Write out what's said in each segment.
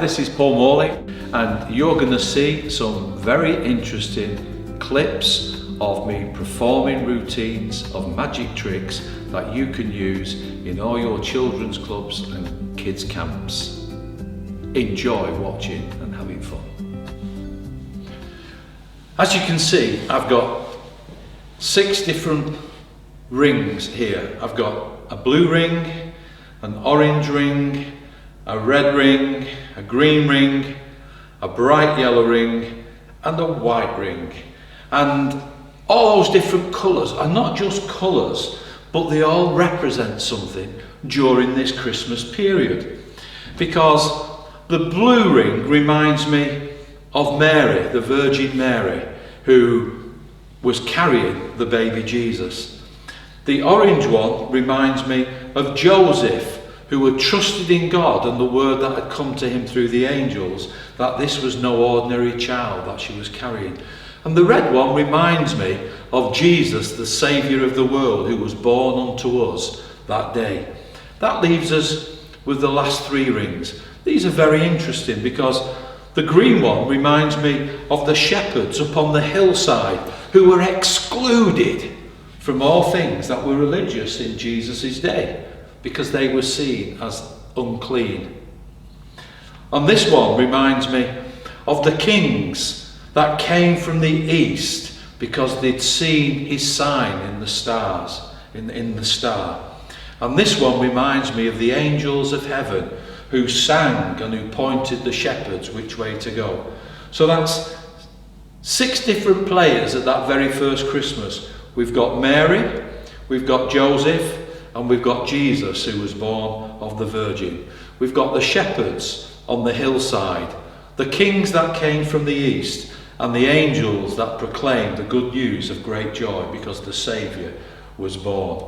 this is Paul Morley, and you're going to see some very interesting clips of me performing routines of magic tricks that you can use in all your children's clubs and kids camps. Enjoy watching and having fun. As you can see, I've got 6 different rings here. I've got a blue ring, an orange ring, a red ring, a green ring, a bright yellow ring, and a white ring. And all those different colours are not just colours, but they all represent something during this Christmas period. Because the blue ring reminds me of Mary, the Virgin Mary, who was carrying the baby Jesus. The orange one reminds me of Joseph, who had trusted in God and the word that had come to him through the angels, that this was no ordinary child that she was carrying. And the red one reminds me of Jesus, the Saviour of the world, who was born unto us that day. That leaves us with the last 3 rings. These are very interesting because the green one reminds me of the shepherds upon the hillside who were excluded from all things that were religious in Jesus' day, because they were seen as unclean. And this one reminds me of the kings that came from the east because they'd seen his sign in the stars, in the star. And this one reminds me of the angels of heaven who sang and who pointed the shepherds which way to go. So that's 6 different players at that very first Christmas. We've got Mary, we've got Joseph, and we've got Jesus, who was born of the Virgin. We've got the shepherds on the hillside, the kings that came from the east, and the angels that proclaimed the good news of great joy because the Saviour was born.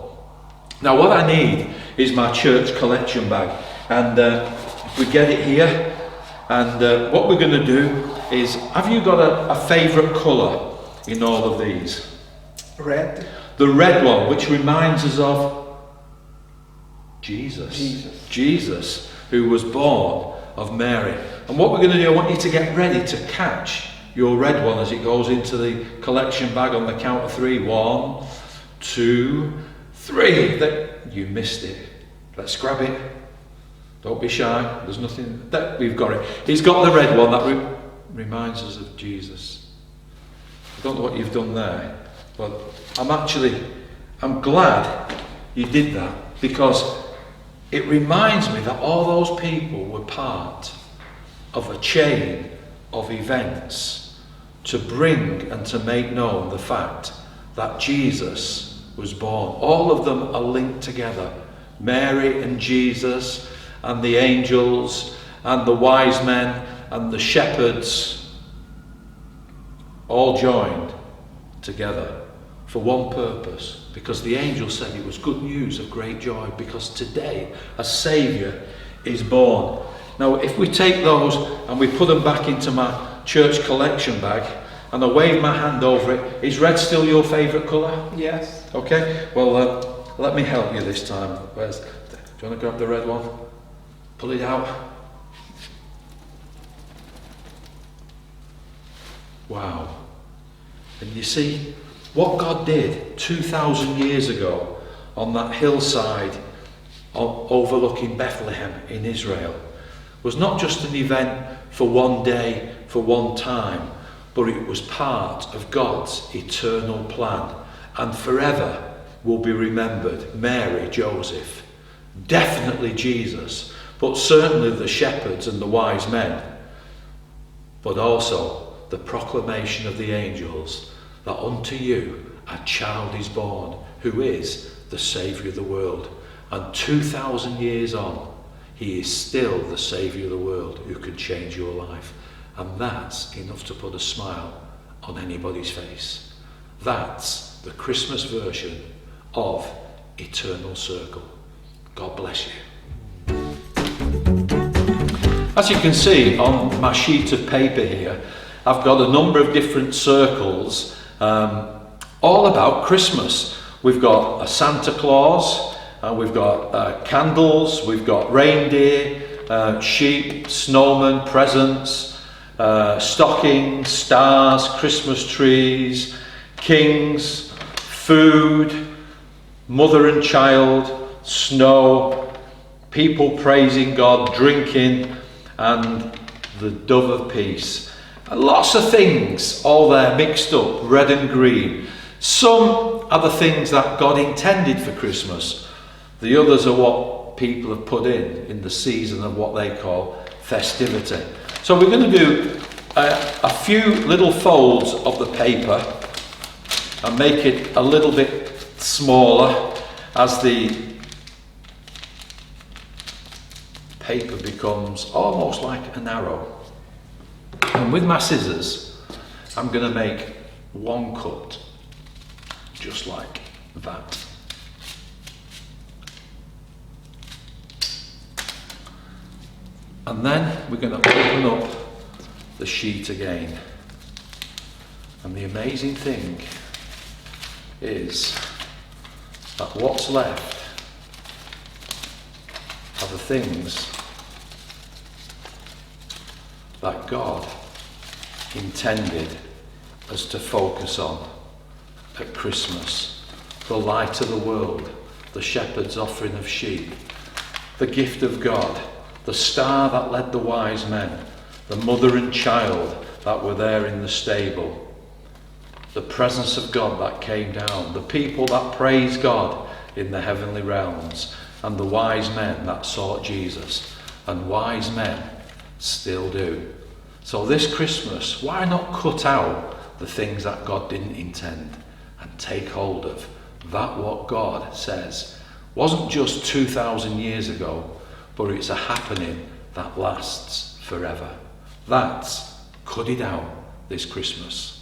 Now what I need is my church collection bag, and we get it here, and what we're going to do is, have you got a favourite colour in all of these? Red. The red one, which reminds us of Jesus, who was born of Mary. And what we're going to do, I want you to get ready to catch your red one as it goes into the collection bag on the count of 3. 1, 2, 3. You missed it. Let's grab it. Don't be shy. There's nothing. We've got it. He's got the red one that reminds us of Jesus. I don't know what you've done there, but I'm glad you did that, because it reminds me that all those people were part of a chain of events to bring and to make known the fact that Jesus was born. All of them are linked together. Mary and Jesus and the angels and the wise men and the shepherds, all joined together for one purpose, because the angel said it was good news of great joy, because today a Saviour is born. Now if we take those and we put them back into my church collection bag and I wave my hand over it, is red still your favourite colour? Yes. Okay, well let me help you this time. Do you want to grab the red one? Pull it out. Wow. And you see, what God did 2,000 years ago on that hillside overlooking Bethlehem in Israel was not just an event for one day, for one time, but it was part of God's eternal plan, and forever will be remembered. Mary, Joseph, definitely Jesus, but certainly the shepherds and the wise men, but also the proclamation of the angels that unto you a child is born, who is the Saviour of the world. And 2,000 years on, he is still the Saviour of the world, who can change your life. And that's enough to put a smile on anybody's face. That's the Christmas version of Eternal Circle. God bless you. As you can see on my sheet of paper here, I've got a number of different circles all about Christmas. We've got a Santa Claus, we've got candles, we've got reindeer, sheep, snowmen, presents, stockings, stars, Christmas trees, kings, food, mother and child, snow, people praising God, drinking, and the dove of peace. And lots of things all there mixed up, red and green. Some are the things that God intended for Christmas. The others are what people have put in the season of what they call festivity. So we're going to do a few little folds of the paper and make it a little bit smaller as the paper becomes almost like an arrow. And with my scissors, I'm going to make one cut, just like that. And then we're going to open up the sheet again. And the amazing thing is that what's left are the things that God intended us to focus on at Christmas. The light of the world, the shepherd's offering of sheep, the gift of God, the star that led the wise men, the mother and child that were there in the stable, the presence of God that came down, the people that praised God in the heavenly realms, and the wise men that sought Jesus. And wise men still do. So this Christmas, why not cut out the things that God didn't intend and take hold of that what God says wasn't just 2,000 years ago, but it's a happening that lasts forever. That's cut it out this Christmas.